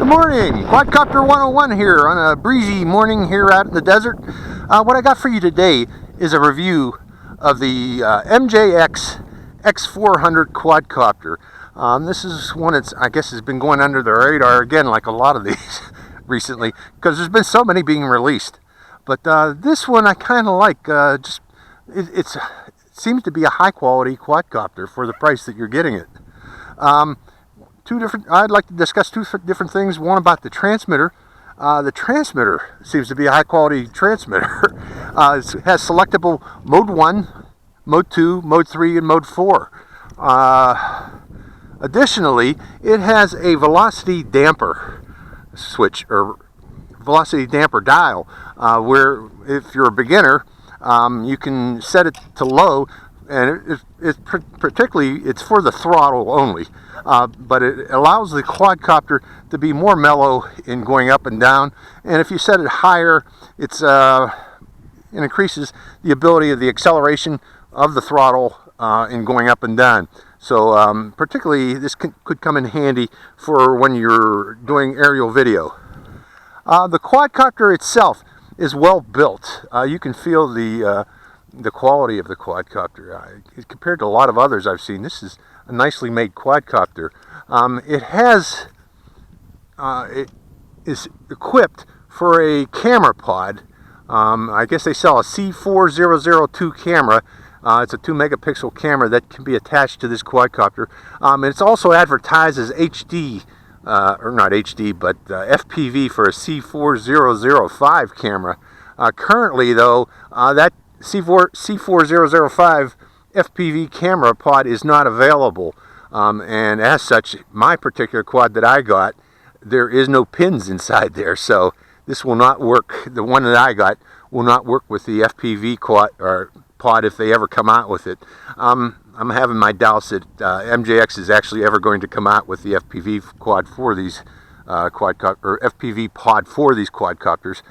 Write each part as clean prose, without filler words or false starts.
Good morning, Quadcopter 101 here on a breezy morning here out in the desert. What I got for you today is a review of the MJX X400 Quadcopter. This is one that's, I guess, has been going under the radar again, like a lot of these recently, because there's been so many being released. But this one I kind of like. It seems to be a high quality quadcopter for the price that you're getting it. I'd like to discuss two different things. One about the transmitter. The transmitter seems to be a high quality transmitter. It has selectable mode 1, mode 2, mode 3, and mode 4. Additionally, it has a velocity damper switch, or velocity damper dial, where if you're a beginner, you can set it to low, and particularly it's for the throttle only, but it allows the quadcopter to be more mellow in going up and down. And if you set it higher, it increases the ability of the acceleration of the throttle in going up and down. So particularly this could come in handy for when you're doing aerial video. The quadcopter itself is well built. You can feel the quality of the quadcopter. Compared to a lot of others I've seen, this is a nicely made quadcopter. It is equipped for a camera pod. I guess they sell a C4002 camera. It's a 2 megapixel camera that can be attached to this quadcopter. It's also advertised as HD, or not HD, but FPV for a C4005 camera. Currently, though, that C4005 FPV camera pod is not available, and as such, my particular quad that I got, there is no pins inside there, so this will not work. The one that I got will not work with the FPV quad or pod if they ever come out with it. I'm having my doubts that MJX is actually ever going to come out with the FPV quad for these FPV pod for these quadcopters.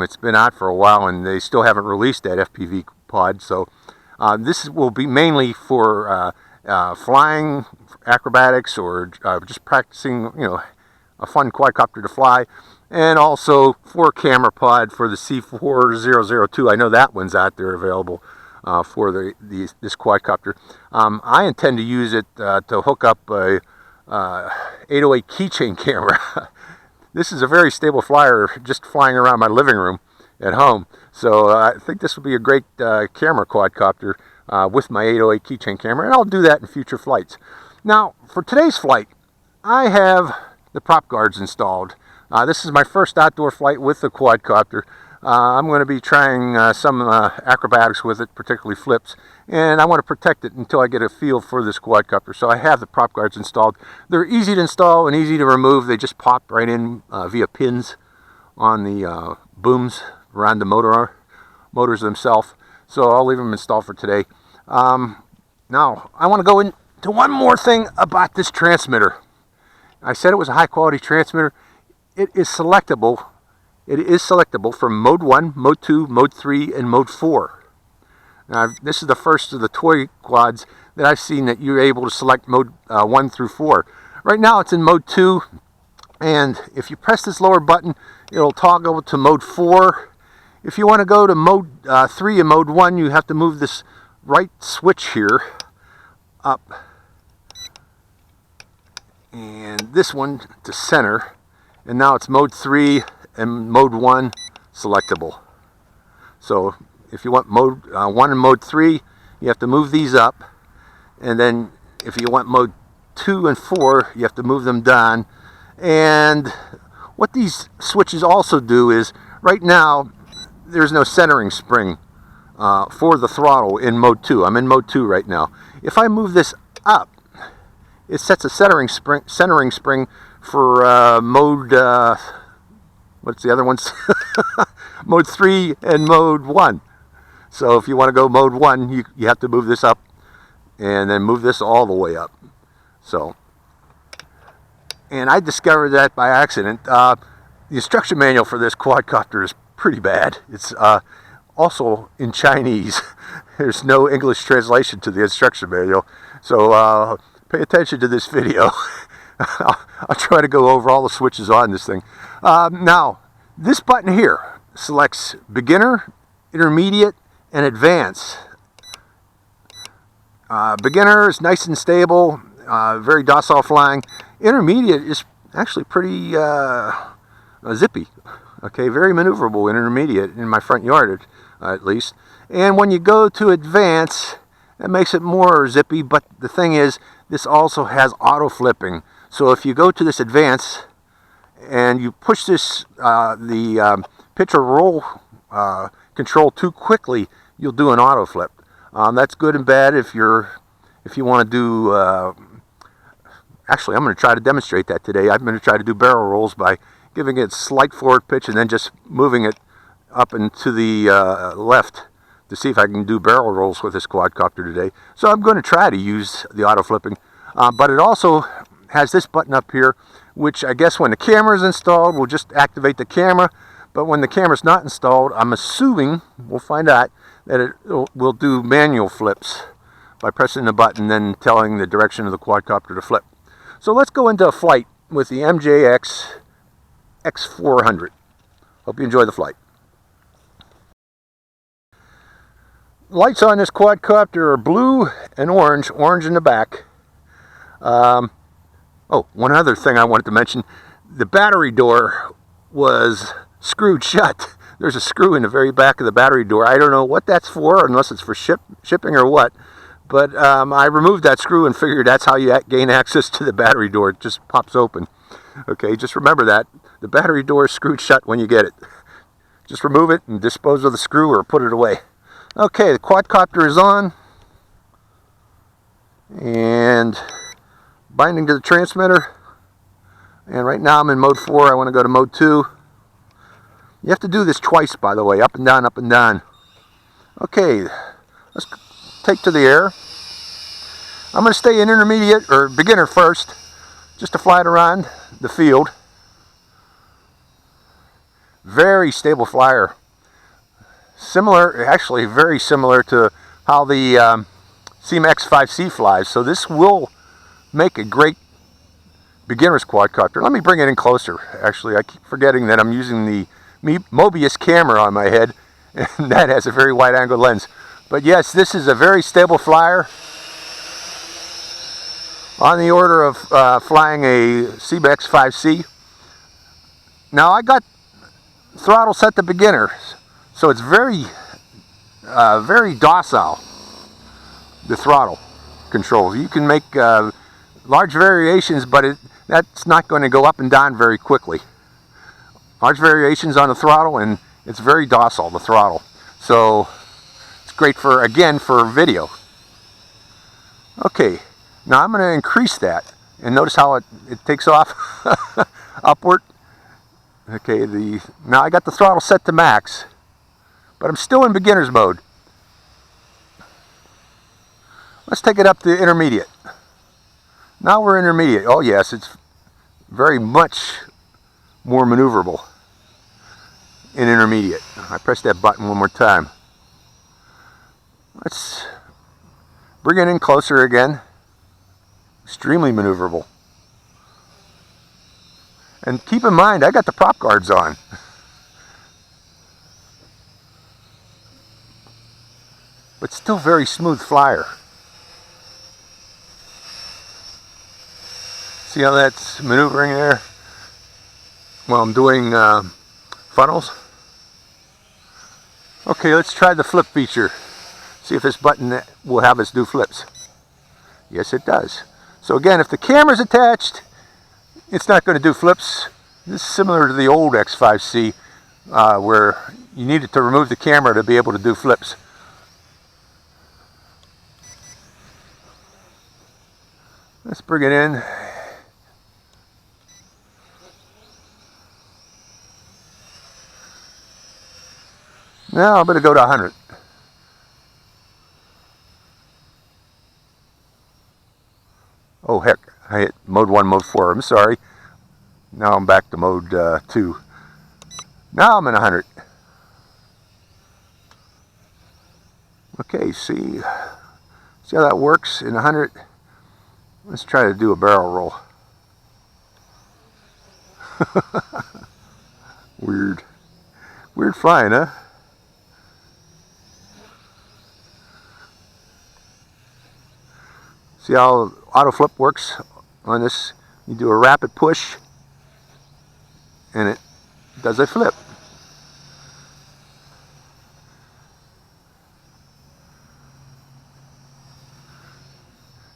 It's been out for a while and they still haven't released that FPV pod, so this will be mainly for flying, acrobatics, or just practicing, a fun quadcopter to fly, and also for camera pod for the C4002. I know that one's out there available for this quadcopter. I intend to use it to hook up a 808 keychain camera. This is a very stable flyer, just flying around my living room at home. So I think this will be a great camera quadcopter with my 808 keychain camera, and I'll do that in future flights. Now, for today's flight, I have the prop guards installed. This is my first outdoor flight with the quadcopter. I'm going to be trying some acrobatics with it, particularly flips, and I want to protect it until I get a feel for this quadcopter. So I have the prop guards installed. They're easy to install and easy to remove. They just pop right in via pins on the booms around the motors themselves. So I'll leave them installed for today. Now I want to go into one more thing about this transmitter. I said it was a high quality transmitter. It is selectable. It is selectable for mode 1, mode 2, mode 3, and mode 4. Now, this is the first of the toy quads that I've seen that you're able to select mode 1 through 4. Right now it's in mode 2, and if you press this lower button, it'll toggle to mode 4. If you want to go to mode 3 and mode 1, you have to move this right switch here up, and this one to center, and now it's mode 3 and mode 1 selectable. So if you want mode 1 and mode 3, you have to move these up, and then if you want mode 2 and 4, you have to move them down. And what these switches also do is, right now there's no centering spring for the throttle in mode 2. I'm in mode 2 right now. If I move this up, it sets a centering spring for mode what's the other ones? Mode 3 and mode 1. So if you want to go mode 1, you have to move this up and then move this all the way up. So, and I discovered that by accident. The instruction manual for this quadcopter is pretty bad. It's also in Chinese. There's no English translation to the instruction manual. So pay attention to this video. I'll try to go over all the switches on this thing. Now, this button here selects beginner, intermediate, and advanced. Beginner is nice and stable, very docile flying. Intermediate is actually pretty zippy. Okay, very maneuverable in intermediate in my front yard at least. And when you go to advance, that makes it more zippy, but the thing is, this also has auto flipping. So if you go to this advance and you push this, the pitch or roll control too quickly, you'll do an auto flip. That's good and bad if you want to do, actually I'm going to try to demonstrate that today. I'm going to try to do barrel rolls by giving it slight forward pitch and then just moving it up and to the left to see if I can do barrel rolls with this quadcopter today. So I'm going to try to use the auto flipping, but it also has this button up here, which I guess when the camera is installed will just activate the camera, but when the camera's not installed, I'm assuming, we'll find out, that it will do manual flips by pressing the button then telling the direction of the quadcopter to flip. So let's go into a flight with the MJX X400. Hope you enjoy the flight. Lights on this quadcopter are blue and orange in the back. Oh, one other thing I wanted to mention. The battery door was screwed shut. There's a screw in the very back of the battery door. I don't know what that's for, unless it's for shipping or what. But I removed that screw and figured that's how you gain access to the battery door. It just pops open. Okay, just remember that. The battery door is screwed shut when you get it. Just remove it and dispose of the screw or put it away. Okay, the quadcopter is on. And binding to the transmitter. And right now I'm in mode 4. I want to go to mode 2. You have to do this twice, by the way. Up and down, up and down. Okay, let's take to the air. I'm going to stay in intermediate or beginner first, just to fly it around the field. Very stable flyer. Similar, actually very similar to how the X5C flies. So this will make a great beginner's quadcopter. Let me bring it in closer. Actually, I keep forgetting that I'm using the Mobius camera on my head, and that has a very wide angle lens. But yes, this is a very stable flyer, on the order of flying a X5C. Now I got throttle set to beginner, so it's very docile, the throttle control. You can make large variations, but that's not going to go up and down very quickly. Large variations on the throttle, and it's very docile, the throttle. So it's great for, again, for video. Okay, now I'm going to increase that, and notice how it takes off upward. Okay, now I got the throttle set to max, but I'm still in beginner's mode. Let's take it up to intermediate. Now we're intermediate. Oh yes, it's very much more maneuverable in intermediate. I press that button one more time. Let's bring it in closer again. Extremely maneuverable. And keep in mind, I got the prop guards on. But still very smooth flyer. See how that's maneuvering there while I'm doing funnels? Okay, let's try the flip feature. See if this button will have us do flips. Yes, it does. So again, if the camera's attached, it's not going to do flips. This is similar to the old X5C, where you needed to remove the camera to be able to do flips. Let's bring it in. Now I'm going to go to 100. Oh heck, I hit mode 1, mode 4, I'm sorry. Now I'm back to mode 2. Now I'm in 100. Okay, see how that works in 100? Let's try to do a barrel roll. Weird. Weird flying, huh? See how auto flip works on this? You do a rapid push and it does a flip.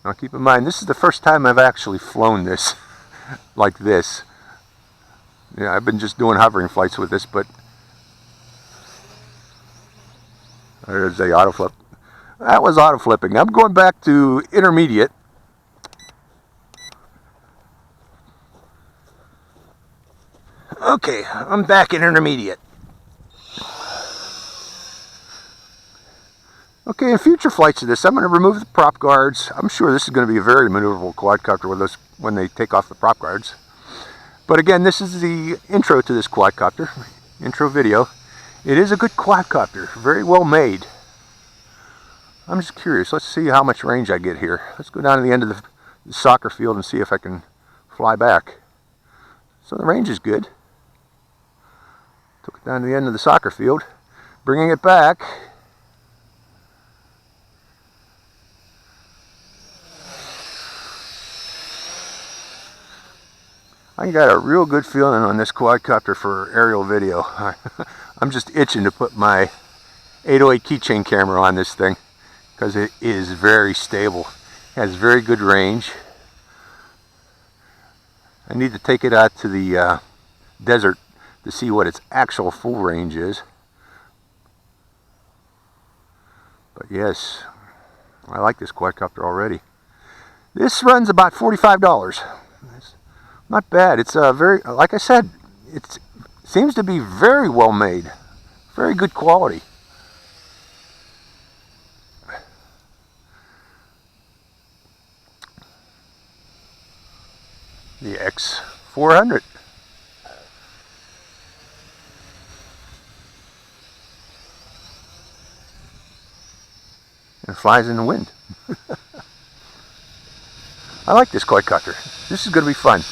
Now keep in mind, this is the first time I've actually flown this like this. Yeah, I've been just doing hovering flights with this, but there's the auto flip. That was auto flipping. I'm going back to intermediate. Okay, I'm back in intermediate. Okay, in future flights of this, I'm going to remove the prop guards. I'm sure this is going to be a very maneuverable quadcopter with us when they take off the prop guards. But again, this is the intro to this quadcopter, intro video. It is a good quadcopter, very well made. I'm just curious. Let's see how much range I get here. Let's go down to the end of the soccer field and see if I can fly back. So the range is good. Took it down to the end of the soccer field, bringing it back. I got a real good feeling on this quadcopter for aerial video. I'm just itching to put my 808 keychain camera on this thing because it is very stable. It has very good range. I need to take it out to the desert to see what its actual full range is. But yes, I like this quadcopter already. This runs about $45. Not bad. It's very, like I said, it seems to be very well made. Very good quality. The X400. And it flies in the wind. I like this quadcopter. This is going to be fun.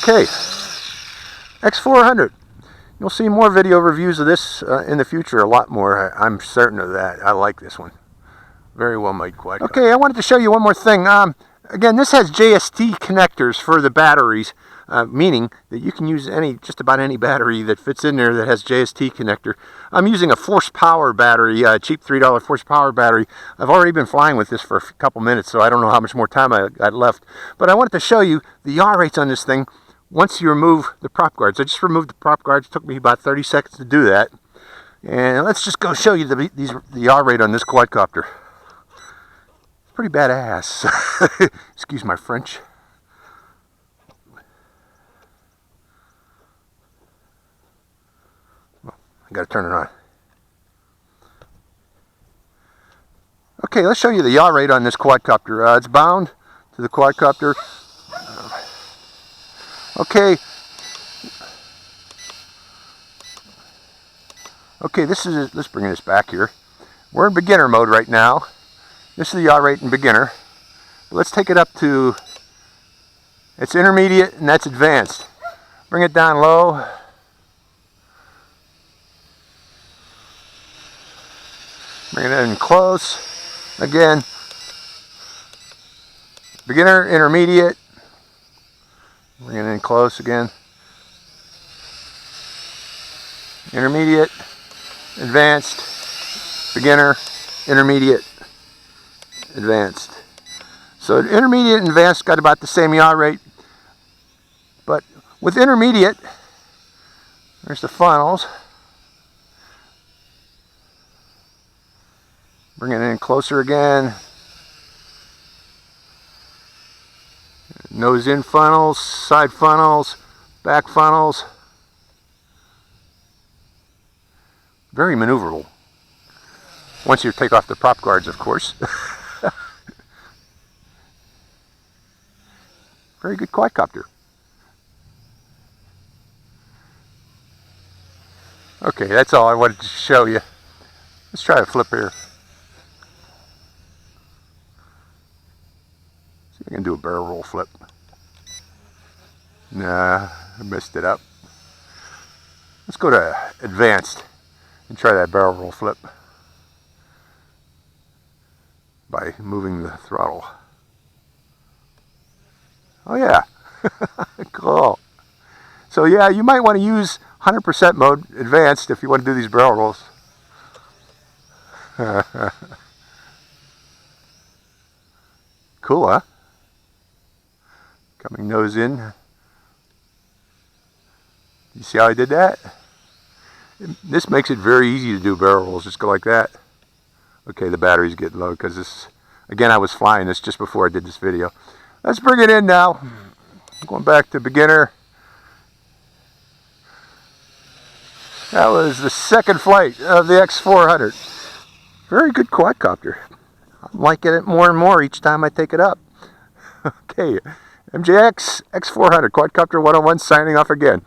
Okay, X400. You'll see more video reviews of this in the future, a lot more. I'm certain of that. I like this one. Very well made quadcopter. Okay, I wanted to show you one more thing. Again, this has JST connectors for the batteries, meaning that you can use just about any battery that fits in there that has JST connector. I'm using a Force Power battery, a cheap $3 Force Power battery. I've already been flying with this for a couple minutes, so I don't know how much more time I got left. But I wanted to show you the yaw rates on this thing once you remove the prop guards. I just removed the prop guards. It took me about 30 seconds to do that. And let's just go show you the yaw rate on this quadcopter. Pretty badass. Excuse my French. I gotta turn it on. Okay, let's show you the yaw rate on this quadcopter. It's bound to the quadcopter. Okay. Okay, let's bring this back here. We're in beginner mode right now. This is the yaw rate in beginner. Let's take it up to, it's intermediate and that's advanced. Bring it down low. Bring it in close. Again, beginner, intermediate. Bring it in close again. Intermediate, advanced, beginner, intermediate, advanced. So intermediate and advanced got about the same yaw rate, but with intermediate, there's the funnels. Bring it in closer again. Nose in funnels, side funnels, back funnels. Very maneuverable. Once you take off the prop guards, of course. Very good quadcopter. Okay, that's all I wanted to show you. Let's try a flip here. See if I can do a barrel roll flip. Nah. I messed it up. Let's go to advanced and try that barrel roll flip by moving the throttle. Oh yeah, cool. So yeah, you might want to use 100% mode, advanced, if you want to do these barrel rolls. Cool, huh? Coming nose in. You see how I did that? This makes it very easy to do barrel rolls. Just go like that. Okay, the battery's getting low because this, again, I was flying this just before I did this video. Let's bring it in now. Going back to beginner. That was the second flight of the X400. Very good quadcopter. I'm liking it more and more each time I take it up. Okay, MJX X400 Quadcopter 101 signing off again.